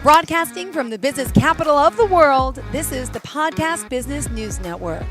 Broadcasting from the business capital of the world, this is the Podcast Business News Network.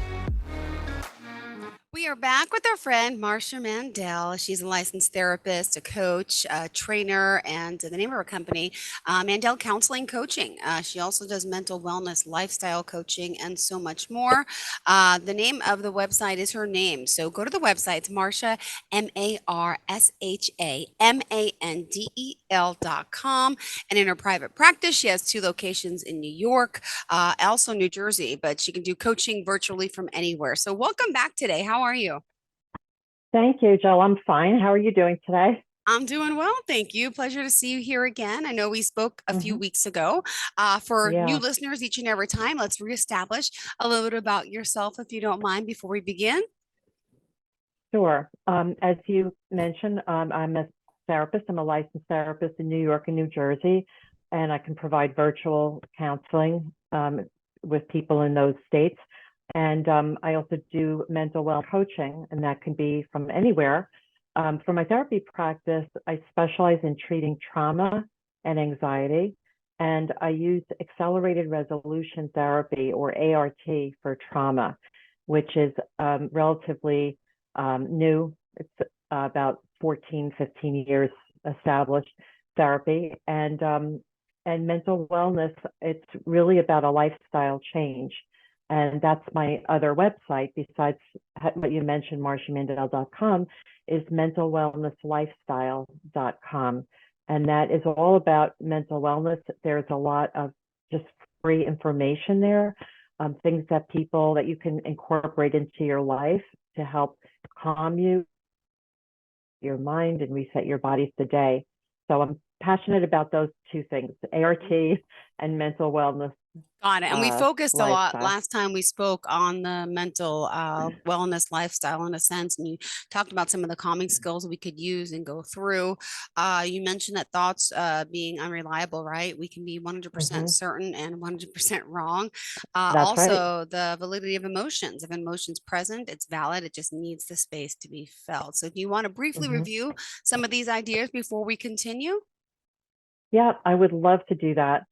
We are back with our friend Marsha Mandel. She's a licensed therapist, a coach, a trainer, and the name of her company, Mandel Counseling Coaching. She also does mental wellness, lifestyle coaching, and so much more. The name of the website is her name. So go to the website. It's Marsha, MarshaMandel.com. And in her private practice, she has 2 locations in New York, also New Jersey, but she can do coaching virtually from anywhere. So welcome back today. How are you? Thank you, Joe. I'm fine. How are you doing today? I'm doing well, thank you. Pleasure to see you here again. I know we spoke a few weeks ago. For new Yeah, listeners each and every time, let's reestablish a little bit about yourself, if you don't mind, before we begin. sure. As you mentioned, I'm a therapist. I'm a licensed therapist in New York and New Jersey, and I can provide virtual counseling with people in those states. And I also do mental health coaching, and that can be from anywhere. For my therapy practice, I specialize in treating trauma and anxiety, and I use accelerated resolution therapy, or ART, for trauma, which is relatively new. It's about 14, 15 years established therapy. And mental wellness, it's really about a lifestyle change. And that's my other website, besides what you mentioned, MarshaMandel.com, is mentalwellnesslifestyle.com. And that is all about mental wellness. There's a lot of just free information there, things that you can incorporate into your life to help calm your mind, and reset your body today. So I'm passionate about those 2 things, ART and mental wellness. Got it. And we focused a lot Lifestyle. last time we spoke on the mental wellness lifestyle in a sense, and you talked about some of the calming skills we could use and go through. You mentioned that thoughts being unreliable, right? We can be 100% hmm certain and 100% wrong. That's right. Also, the validity of emotions. If emotion's present, it's valid. It just needs the space to be felt. So, do you want to briefly hmm review some of these ideas before we continue? Yeah, I would love to do that.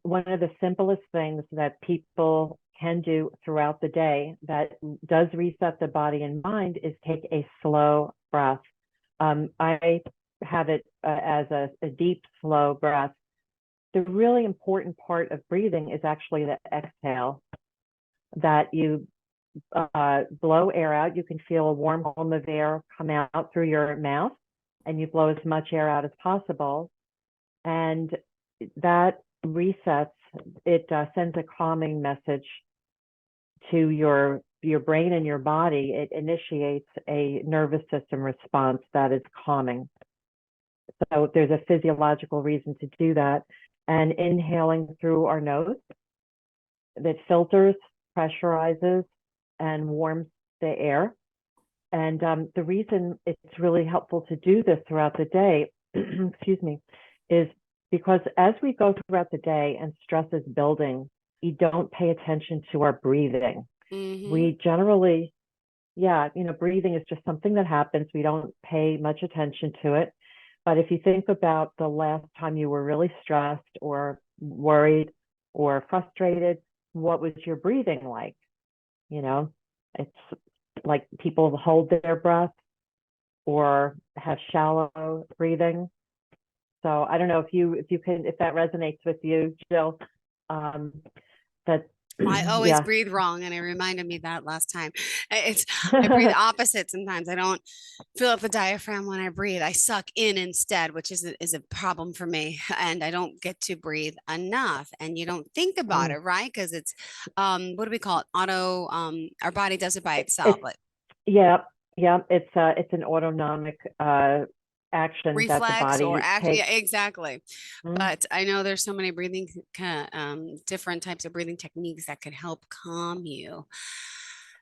One of the simplest things that people can do throughout the day that does reset the body and mind is take a slow breath. I have it as a deep, slow breath. The really important part of breathing is actually the exhale, that you blow air out. You can feel a warm column of air come out through your mouth, and you blow as much air out as possible. And that resets, it sends a calming message to your brain and your body. It initiates a nervous system response that is calming. So there's a physiological reason to do that. And inhaling through our nose, that filters, pressurizes, and warms the air. And the reason it's really helpful to do this throughout the day, excuse me, is because as we go throughout the day and stress is building, you don't pay attention to our breathing. Mm-hmm. We generally, yeah, breathing is just something that happens. We don't pay much attention to it. But if you think about the last time you were really stressed or worried or frustrated, what was your breathing like? You know, it's like people hold their breath or have shallow breathing. So I don't know if that resonates with you, Jill. That I always yeah. breathe wrong, and it reminded me that last time. I breathe opposite sometimes. I don't fill up the diaphragm when I breathe. I suck in instead, which is a problem for me, and I don't get to breathe enough. And you don't think about Mm. it, right? Because it's what do we call it? Auto. Our body does it by itself, It's like yeah, yeah. It's an autonomic action that the reflex or body act. Yeah, takes. exactly. Mm. But I know there's so many different types of breathing techniques that could help calm you.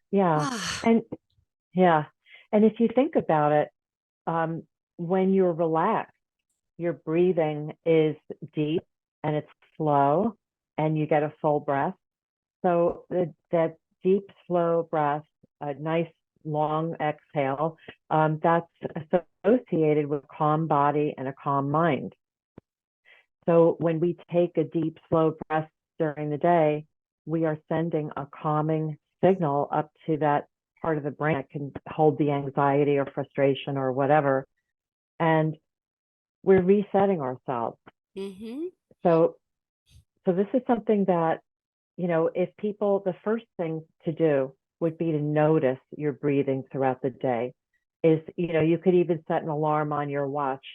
Yeah, and yeah, and if you think about it, um, when you're relaxed, your breathing is deep and it's slow, and you get a full breath. So that deep, slow breath, a nice long exhale, that's associated with calm body and a calm mind. So when we take a deep, slow breath during the day, we are sending a calming signal up to that part of the brain that can hold the anxiety or frustration or whatever. And we're resetting ourselves. Mm-hmm. So, so this is something that, if people, the first thing to do would be to notice your breathing throughout the day. You could even set an alarm on your watch,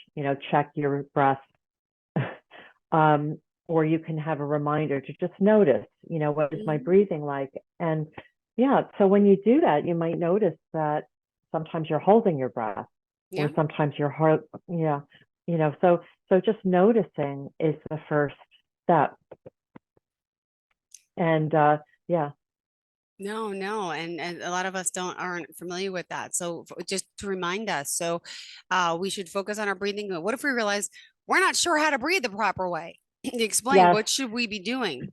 check your breath. Or you can have a reminder to just notice, what is my breathing like? And yeah, so when you do that, you might notice that sometimes you're holding your breath, Yeah. or sometimes your heart, so just noticing is the first step. And yeah. No, and a lot of us aren't familiar with that. So just to remind us, so we should focus on our breathing. What if we realize we're not sure how to breathe the proper way? Explain, Yes. what should we be doing?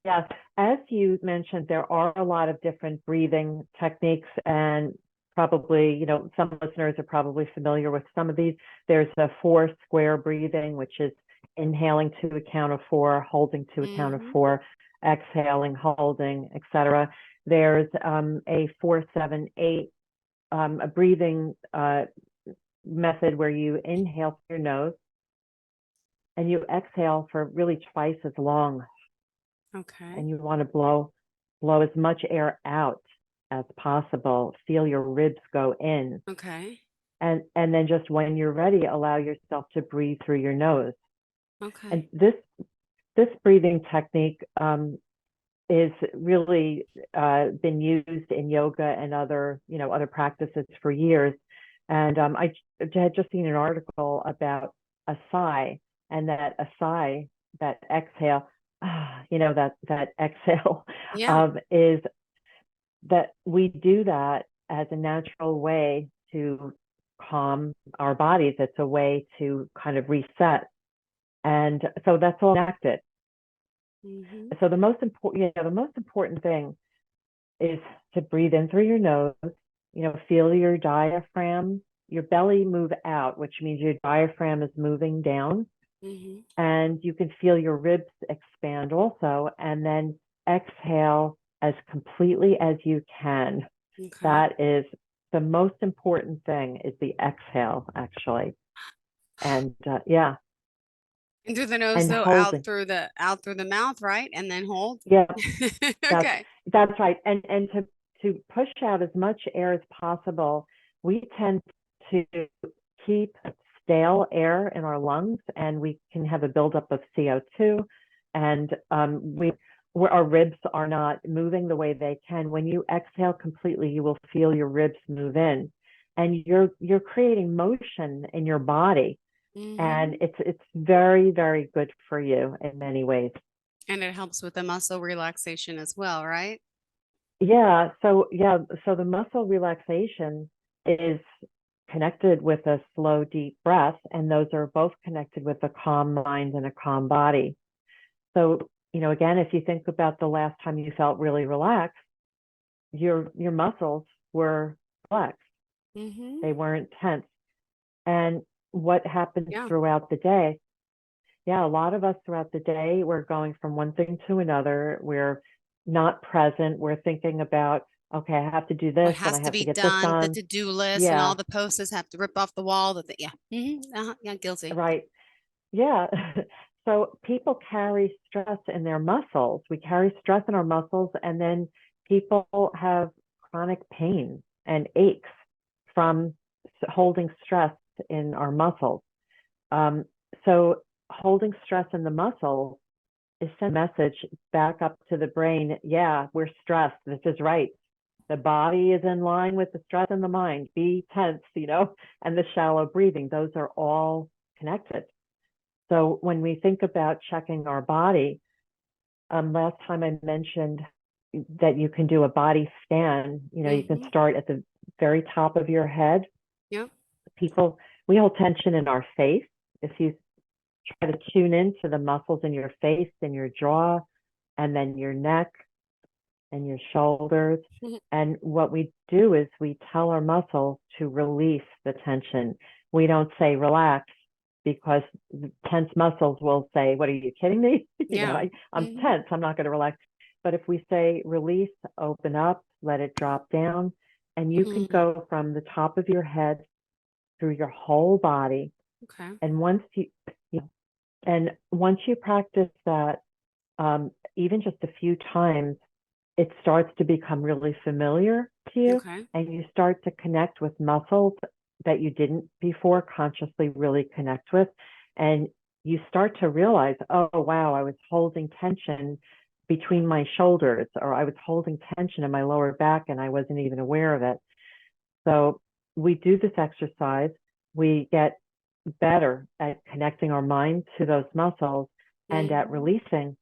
Yes, as you mentioned, there are a lot of different breathing techniques, and probably, some listeners are probably familiar with some of these. There's the 4 square breathing, which is inhaling to a count of 4, holding to a count of Mm-hmm. 4, exhaling, holding, etc. There's a 4-7-8, a breathing method where you inhale through your nose and you exhale for really twice as long, Okay. and you want to blow as much air out as possible. Feel your ribs go in. Okay. And then just when you're ready, allow yourself to breathe through your nose. And Okay. this breathing technique is really been used in yoga and other practices for years. And I had just seen an article about a sigh, and that a sigh, that exhale, that exhale Yeah. is that we do that as a natural way to calm our bodies. It's a way to kind of reset. And so that's all connected. Mm-hmm. So the most important thing is to breathe in through your nose, feel your diaphragm, your belly move out, which means your diaphragm is moving down, Mm-hmm. and you can feel your ribs expand also, and then exhale as completely as you can. Okay. That is the most important thing, is the exhale, actually. And yeah, And through the nose, and though, holding. out through the mouth, right? And then hold. Yeah, that's Okay. that's right. And to push out as much air as possible, we tend to keep stale air in our lungs, and we can have a buildup of CO2, and where our ribs are not moving the way they can. When you exhale completely, you will feel your ribs move in, and you're creating motion in your body, and Mm-hmm. it's very, very good for you in many ways. And it helps with the muscle relaxation as well, right? So the muscle relaxation is connected with a slow, deep breath, and those are both connected with a calm mind and a calm body. So, again, if you think about the last time you felt really relaxed, your muscles were relaxed. Mm-hmm. They weren't tense. And what happens Yeah. throughout the day? Yeah, a lot of us throughout the day, we're going from one thing to another. We're not present. We're thinking about, okay, I have to do What this and has I to have to be get this done, the on. to-do list, and all Yeah, the posts have to rip off the wall. Yeah. Mm-hmm. Yeah, guilty. right. Yeah. So people carry stress in their muscles. We carry stress in our muscles, and then people have chronic pain and aches from holding stress in our muscles. Um, so holding stress in the muscles is send a message back up to the brain. Yeah, we're stressed. This is right. The body is in line with the stress in the mind. Be tense, and the shallow breathing. Those are all connected. So when we think about checking our body, last time I mentioned that you can do a body scan. You can Mm-hmm. start at the very top of your head. Yep. We hold tension in our face. If you try to tune into the muscles in your face and your jaw, and then your neck and your shoulders. And what we do is we tell our muscles to release the tension. We don't say relax. because tense muscles will say, what, are you kidding me? Yeah. I'm tense, I'm not going to relax. But if we say release, open up, let it drop down, and you can Mhm. go from the top of your head through your whole body. Okay. And once you practice that, even just a few times, it starts to become really familiar to you, Okay. and you start to connect with muscles that you didn't before consciously really connect with. And you start to realize, oh, wow, I was holding tension between my shoulders, or I was holding tension in my lower back and I wasn't even aware of it. So we do this exercise, we get better at connecting our mind to those muscles and at Mhm. releasing.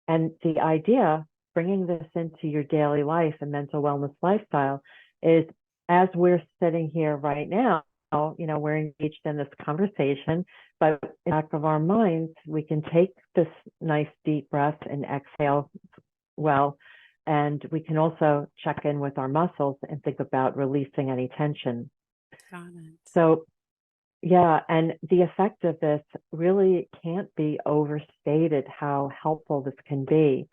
And the idea, bringing this into your daily life and mental wellness lifestyle, is as we're sitting here right now, we're engaged in this conversation, but in the back of our minds, we can take this nice deep breath and exhale well. And we can also check in with our muscles and think about releasing any tension. Got it. So, yeah, and the effect of this really can't be overstated how helpful this can be.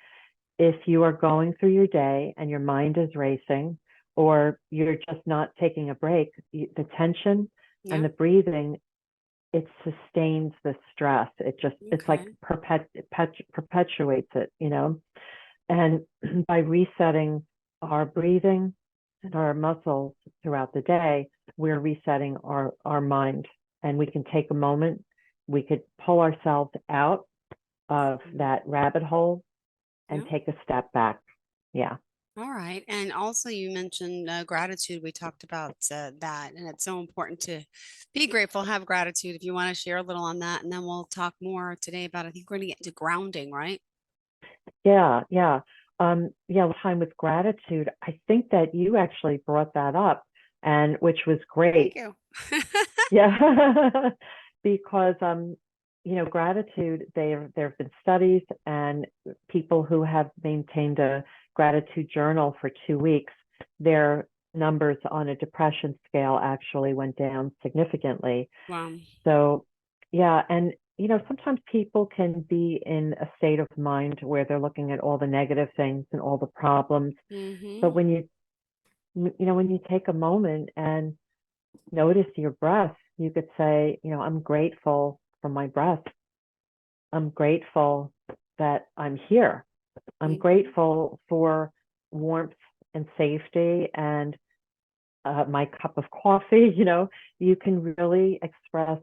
If you are going through your day and your mind is racing, or you're just not taking a break, the tension and Yeah. the breathing, it sustains the stress. It's like Okay. perpetuates it. And by resetting our breathing and our muscles throughout the day, we're resetting our mind. And we can take a moment, we could pull ourselves out of that rabbit hole and Yeah. take a step back. Yeah. All right. And also, you mentioned gratitude. We talked about that, and it's so important to be grateful, have gratitude. If you want to share a little on that, and then we'll talk more today about, I think we're going to get into grounding, right? Yeah. Yeah. Time with gratitude. I think that you actually brought that up, and which was Thank great. you. Yeah. Because gratitude, there have been studies and people who have maintained a gratitude journal for 2 weeks, their numbers on a depression scale actually went down significantly. Wow. So, yeah, and sometimes people can be in a state of mind where they're looking at all the negative things and all the problems. Mm-hmm. But when you take a moment and notice your breath, you could say, I'm grateful for my breath. I'm grateful that I'm here. I'm Mm-hmm. grateful for warmth and safety and my cup of coffee. You can really express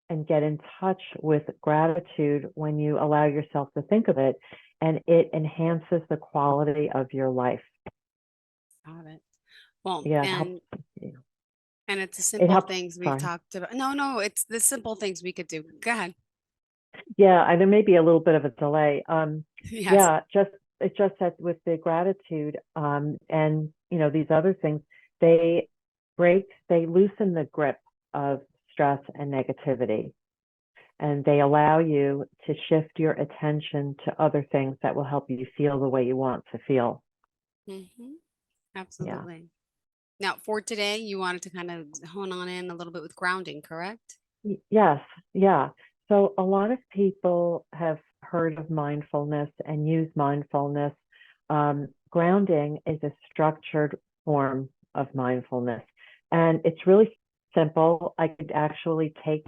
and get in touch with gratitude when you allow yourself to think of it, and it enhances the quality of your life. Got it. Well, Yeah, it helps. and it's the It simple helps. things we've Sorry. talked about. No, no, it's the simple things we could do. Go ahead. Yeah, there may be a little bit of a delay. Yes. Yeah, it's just that with the gratitude, and these other things, they they loosen the grip of stress and negativity, and they allow you to shift your attention to other things that will help you feel the way you want to feel. Mm-hmm. Yeah. Absolutely. Now, for today, you wanted to kind of hone on in a little bit with grounding, correct? Yes, yeah. So a lot of people have heard of mindfulness and use mindfulness. Grounding is a structured form of mindfulness, and it's really simple. I could actually take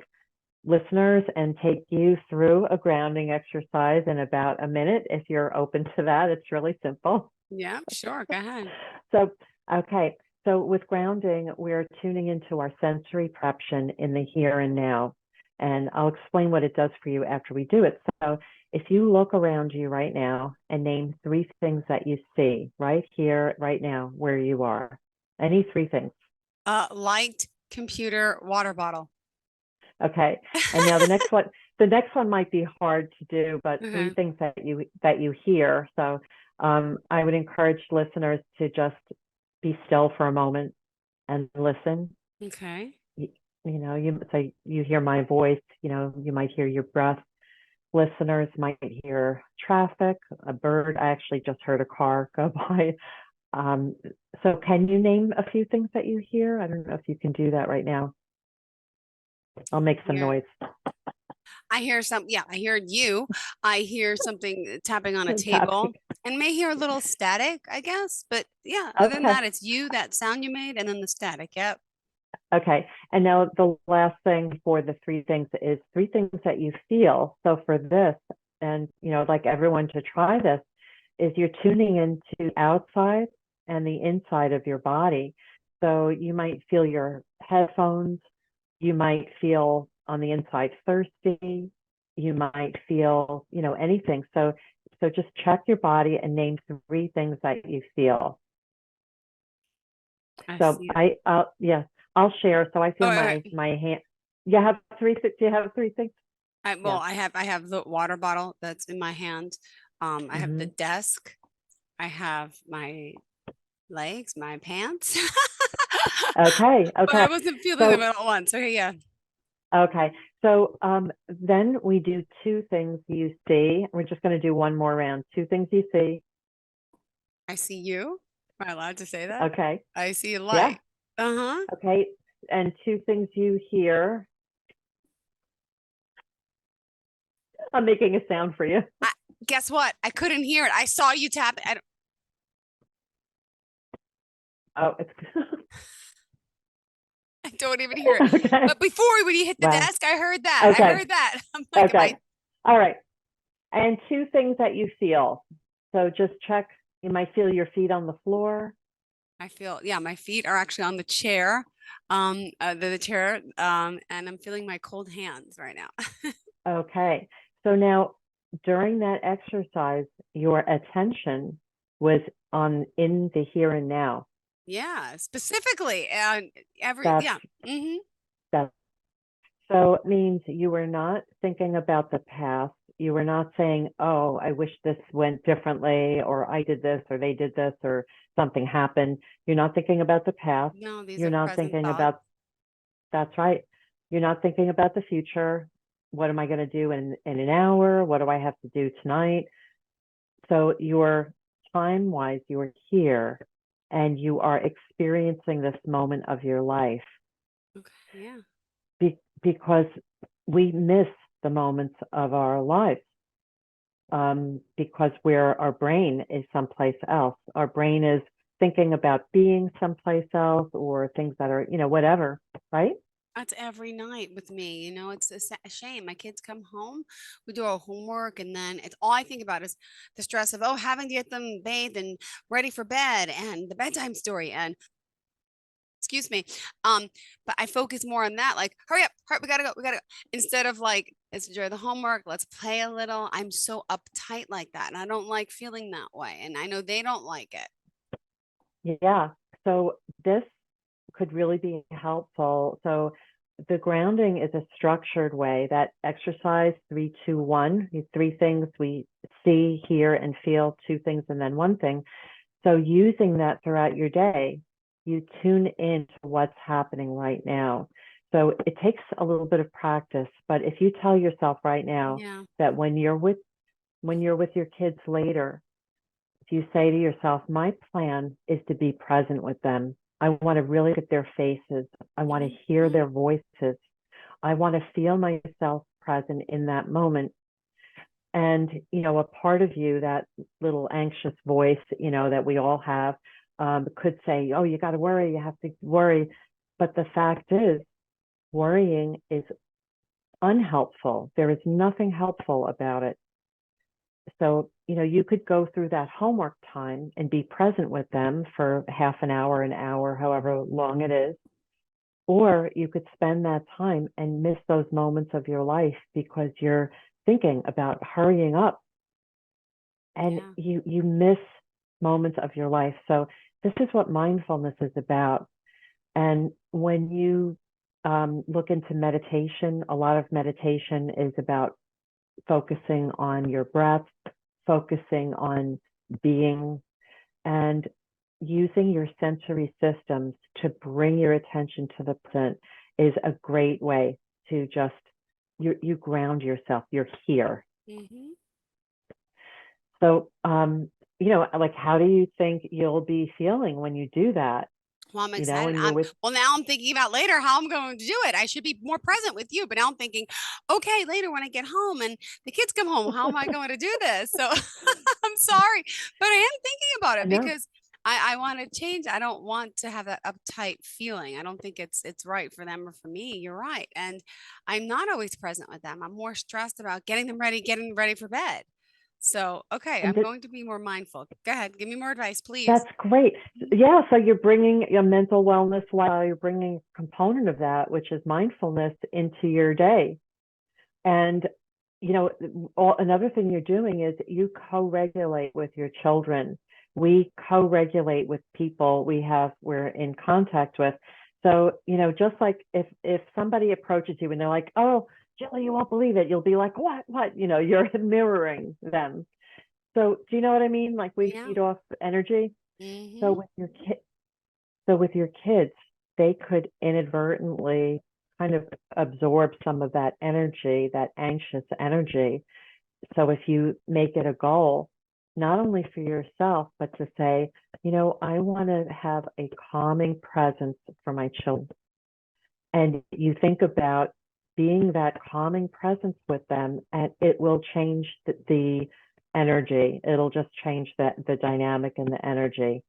listeners and take you through a grounding exercise in about a minute if you're open to that. It's really simple. Yeah, sure. Go ahead. So, okay. So with grounding, we're tuning into our sensory perception in the here and now. And I'll explain what it does for you after we do it. So if you look around you right now and name 3 things that you see right here, right now, where you are, any 3 things. Light, computer, water bottle. Okay. And now the next one might be hard to do, but three Okay. things that you hear. So I would encourage listeners to just be still for a moment and listen. Okay. You, you hear my voice, you might hear your breath. Listeners might hear traffic, a bird. I actually just heard a car go by. Um, so can you name a few things that you hear? I don't know if you can do that right now. I'll make some Here. noise. I hear yeah, I hear you. I hear something tapping on a table Tapping. and may hear a little static, I guess. But yeah, other than Okay. that, it's you, that sound you made, and then the static. Yep. Okay. And now the last thing for the three things is three things that you feel. So for this, and I'd like everyone to try this, is you're tuning into the outside and the inside of your body. So you might feel your headphones, you might feel on the inside thirsty, you might feel, anything. So just check your body and name three things that you feel. I So see. yeah, I'll share. So I Oh, feel okay. my hand. You have three. Do you have three things? Well, Yeah. I have the water bottle that's in my hand. I have the Hmm. desk. I have my legs, my pants. Okay. But I Okay. wasn't feeling them So at once. Okay, yeah. okay. So then we do two things you see. We're just going to do one more round. Two things you see. I see you. Am I allowed to say that? Okay. I see a Yeah. light. Uh-huh. Okay. And two things you hear. I'm making a sound for you. I, guess what? I couldn't hear it. I saw you tap. Oh, it's I don't even hear it. okay. But before when you hit the Wow. desk, I heard that. I Okay. heard that. I'm like, am I? Okay. All right. And two things that you feel. So just check. You might feel your feet on the floor. I feel, yeah, my feet are actually on the chair, the chair, and I'm feeling my cold hands right now. Okay. So now during that exercise, your attention was on in the here and now. Yeah, specifically, and That's yeah. Mm-hmm. that. So it means you were not thinking about the past. You were not saying, "Oh, I wish this went differently," or "I did this," or "they did this," or something happened. You're not thinking about the past. No, these You're are not present thinking thoughts. about That's right. You're not thinking about the future. What am I going to do in an hour? What do I have to do tonight? So you're time wise, you're here and you are experiencing this moment of your life Okay, yeah. because we miss the moments of our lives because our brain is someplace else. Our brain is thinking about being someplace else or things that are, whatever, right? That's every night with me. It's a shame. My kids come home, we do our homework, and then it's all I think about is the stress of, oh, having to get them bathed and ready for bed and the bedtime story. And excuse me. But I focus more on that, like, hurry up, we gotta go. Instead of like, let's enjoy the homework, let's play a little. I'm so uptight like that. And I don't like feeling that way. And I know they don't like it. Yeah. So this could really be helpful. So the grounding is a structured way that exercise 3, 2, 1, three things we see, hear, and feel, two things, and then one thing. So using that throughout your day, you tune in to what's happening right now. So it takes a little bit of practice, but if you tell yourself right now Yeah. that when you're with your kids later, if you say to yourself, my plan is to be present with them. I want to really look at their faces. I want to hear Mhm. their voices. I want to feel myself present in that moment. And, a part of you, that little anxious voice, that we all have, could say, oh, you got to worry. You have to worry. But the fact is, worrying is unhelpful. There is nothing helpful about it. So, you could go through that homework time and be present with them for half an hour, however long it is. Or you could spend that time and miss those moments of your life because you're thinking about hurrying up and Yeah. you miss moments of your life. So this is what mindfulness is about. And when you look into meditation, a lot of meditation is about focusing on your breath, focusing on being, and using your sensory systems to bring your attention to the present is a great way to just you ground yourself. You're here. Hmm. So like how do you think you'll be feeling when you do that? Well, I'm you know, excited. and you're with, Well, now I'm thinking about later how I'm going to do it. I should be more present with you, but now I'm thinking, okay, later when I get home and the kids come home, how am I going to do this? So I'm sorry, but I am thinking about I it know. because I want to change. I don't want to have that uptight feeling. I don't think it's right for them or for me. You're right. And I'm not always present with them. I'm more stressed about getting ready for bed. So, okay, And I'm going to be more mindful. Go ahead. Give me more advice, please. that's great. Yeah. So you're bringing a mental wellness while you're bringing a component of that, which is mindfulness, into your day. And, you know, another thing you're doing is you co-regulate with your children. We co-regulate with people we're in contact with. So, you know, just like if somebody approaches you and they're like, oh, Jilly, you won't believe it. You'll be like, what? You know, you're mirroring them. So do you know what I mean? Like we Yeah. feed off energy. So Mm-hmm. with your kids, they could inadvertently kind of absorb some of that energy, that anxious energy. So if you make it a goal, not only for yourself, but to say, you know, I want to have a calming presence for my children. And you think about being that calming presence with them, and it will change the energy. It'll just change the dynamic and the energy.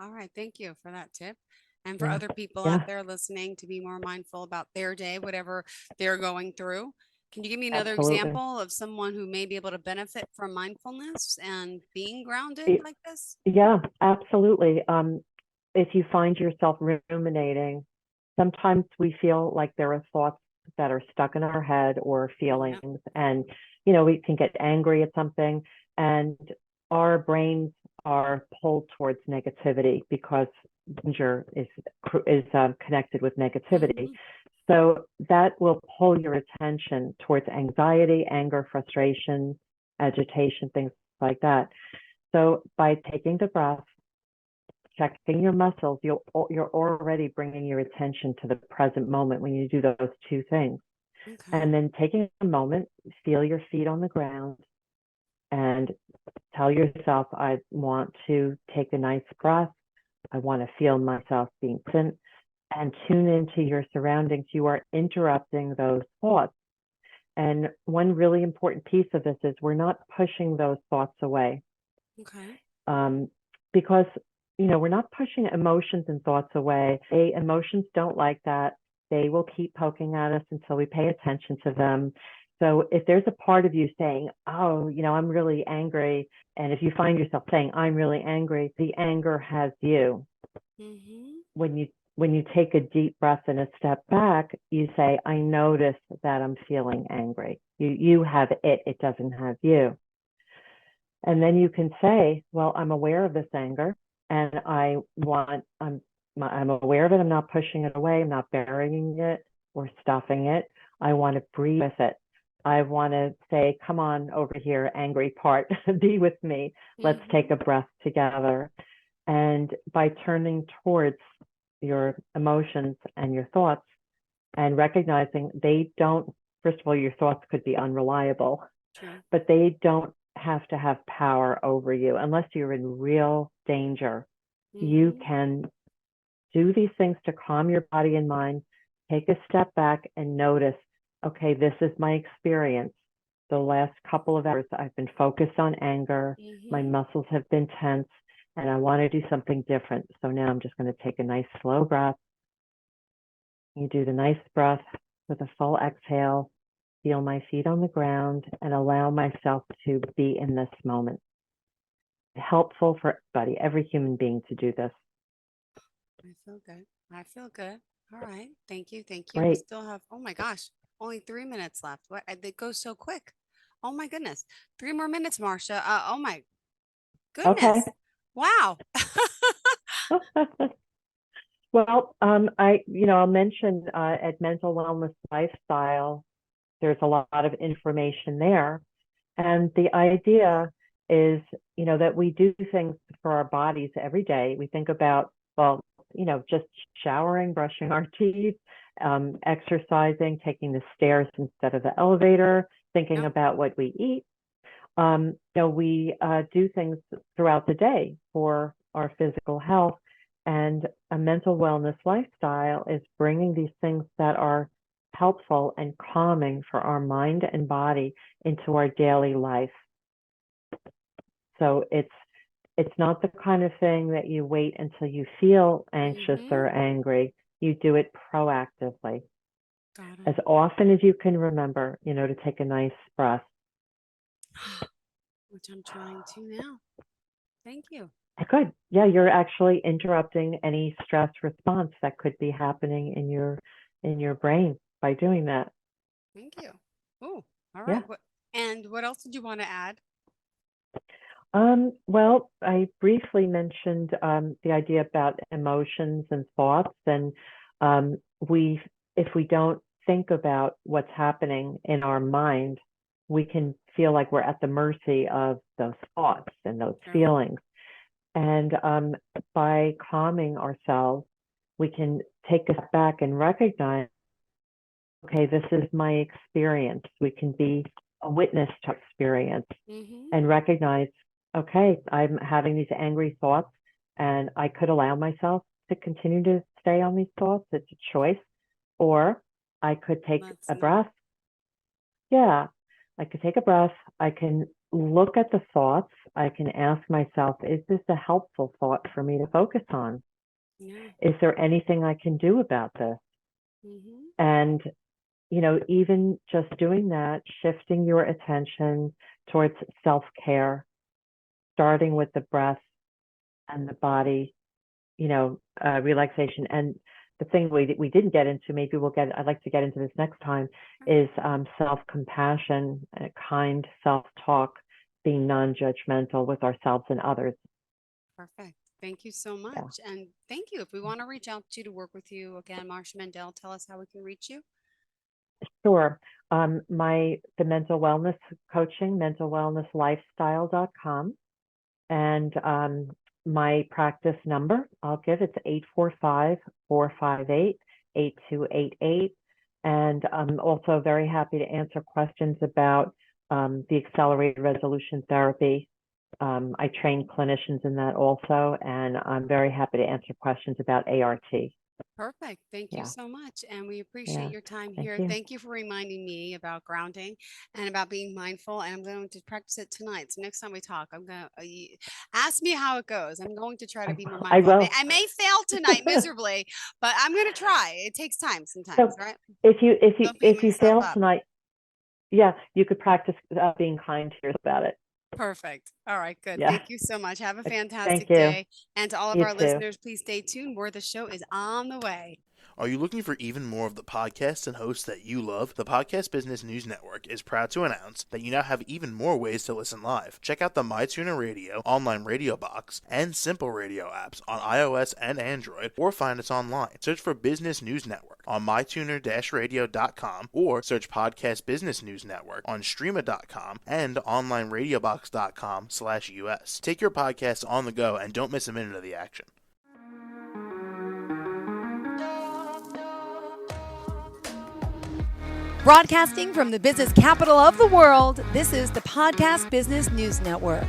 All right. Thank you for that tip. And for Yeah. other people out Yeah, there listening to be more mindful about their day, whatever they're going through. Can you give me another absolutely. example of someone who may be able to benefit from mindfulness and being grounded It- like this? yeah, absolutely. If you find yourself ruminating, sometimes we feel like there are thoughts that are stuck in our head or Yeah. feelings, and you know, we can get angry at something, and our brains are pulled towards negativity because danger is connected with negativity. Hmm. So that will pull your attention towards anxiety, anger, frustration, agitation, things like that. So by taking the breath, checking your muscles, you're already bringing your attention to the present moment when you do those two things. Okay. And then taking a moment, feel your feet on the ground and tell yourself, I want to take a nice breath. I want to feel myself being present and tune into your surroundings. You are interrupting those thoughts. And one really important piece of this is we're not pushing those thoughts away, Okay. um, because you know we're not pushing emotions and thoughts away. Emotions don't like that. They will keep poking at us until we pay attention to them. So if there's a part of you saying, oh, you know, I'm really angry, and if you find yourself saying, I'm really angry, the anger has you. Hmm. When you take a deep breath and a step back, you say, I notice that I'm feeling angry. You have it doesn't have you. And then you can say, well, I'm aware of this anger and I'm aware of it. I'm not pushing it away. I'm not burying it or stuffing it. I want to breathe with it. I want to say, come on over here, angry part, be with me. Let's take Hmm. a breath together. And by turning towards your emotions and your thoughts and recognizing they don't, first of all, your thoughts could be unreliable, True. but they don't have to have power over you unless you're in real danger. You Hmm. can do these things to calm your body and mind, take a step back and notice, okay, this is my experience. The last couple of hours, I've been focused on anger. My Hmm. muscles have been tense and I want to do something different. So now I'm just going to take a nice slow breath. You do the nice breath with a full exhale, feel my feet on the ground, and allow myself to be in this moment. Helpful for everybody, every human being to do this. I feel good. I feel good. All right. Thank you. Thank you. We Great. still have, oh my gosh, only 3 minutes left. What? It goes so quick. Oh my goodness. 3 more minutes, Marsha. Oh my Okay. goodness. Wow. Well, I'll mention at Mental Wellness Lifestyle, there's a lot of information there. And the idea is, that we do things for our bodies every day. We think about, well, just showering, brushing our teeth, exercising, taking the stairs instead of the elevator, thinking Yep. about what we eat. We do things throughout the day for our physical health. And a mental wellness lifestyle is bringing these things that are helpful and calming for our mind and body into our daily life. So it's not the kind of thing that you wait until you feel anxious or angry. You do it proactively. As often as you can remember, to take a nice breath. Which I'm trying to now. Thank you. Good. Yeah, you're actually interrupting any stress response that could be happening in your brain by doing that. Thank you. Oh, all right. Yeah. What else did you want to add? Well, I briefly mentioned the idea about emotions and thoughts, and if we don't think about what's happening in our mind, we can feel like we're at the mercy of those thoughts and those feelings. And by calming ourselves, we can take a step back and recognize, okay, this is my experience. We can be a witness to experience and recognize, okay, I'm having these angry thoughts, and I could allow myself to continue to stay on these thoughts. It's a choice. Or I could take a breath. Yeah, I could take a breath. I can look at the thoughts. I can ask myself, is this a helpful thought for me to focus on? Yeah. Is there anything I can do about this? And, even just doing that, shifting your attention towards self-care, starting with the breath and the body, relaxation. And the thing we didn't get into, maybe I'd like to get into this next time, is self-compassion, kind self-talk, being non-judgmental with ourselves and others. Perfect. Thank you so much. Yeah. And thank you. If we want to reach out to work with you again, Marsha Mandel, tell us how we can reach you. Sure. The mental wellness coaching, mentalwellnesslifestyle.com. And my practice number, I'll give, it's 845-458-8288. And I'm also very happy to answer questions about the accelerated resolution therapy. I train clinicians in that also, and I'm very happy to answer questions about ART. Perfect. Thank you so much. And we appreciate your time here. Thank you for reminding me about grounding and about being mindful. And I'm going to practice it tonight. So next time we talk, I'm going to ask me how it goes. I'm going to try to be more mindful. I may fail tonight miserably, but I'm going to try. It takes time sometimes, right? If you fail tonight, you could practice being kind to yourself about it. Perfect. All right, good. Yeah. Thank you so much. Have a fantastic day. And to all of our listeners, please stay tuned. More of the show is on the way. Are you looking for even more of the podcasts and hosts that you love? The Podcast Business News Network is proud to announce that you now have even more ways to listen live. Check out the MyTuner Radio, online radio box, and Simple Radio apps on iOS and Android, or find us online. Search for Business News Network on mytuner-radio.com, or search Podcast Business News Network on streama.com and onlineradiobox.com/US. Take your podcast on the go and don't miss a minute of the action. Broadcasting from the business capital of the world, this is the Podcast Business News Network.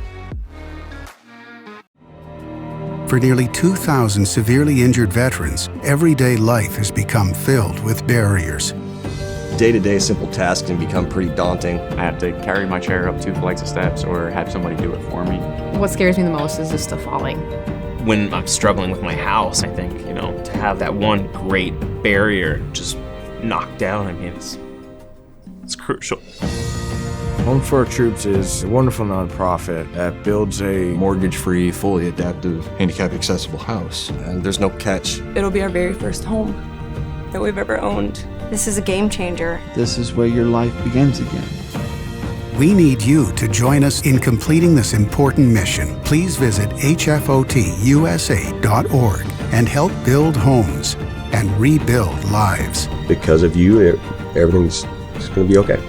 For nearly 2,000 severely injured veterans, everyday life has become filled with barriers. Day-to-day simple tasks can become pretty daunting. I have to carry my chair up 2 flights of steps or have somebody do it for me. What scares me the most is just the falling. When I'm struggling with my house, I think, to have that one great barrier just knocked down, it's crucial. Home for Our Troops is a wonderful nonprofit that builds a mortgage-free, fully adaptive, handicap-accessible house. And there's no catch. It'll be our very first home that we've ever owned. This is a game changer. This is where your life begins again. We need you to join us in completing this important mission. Please visit hfotusa.org and help build homes and rebuild lives. Because of you, everything's going to be okay.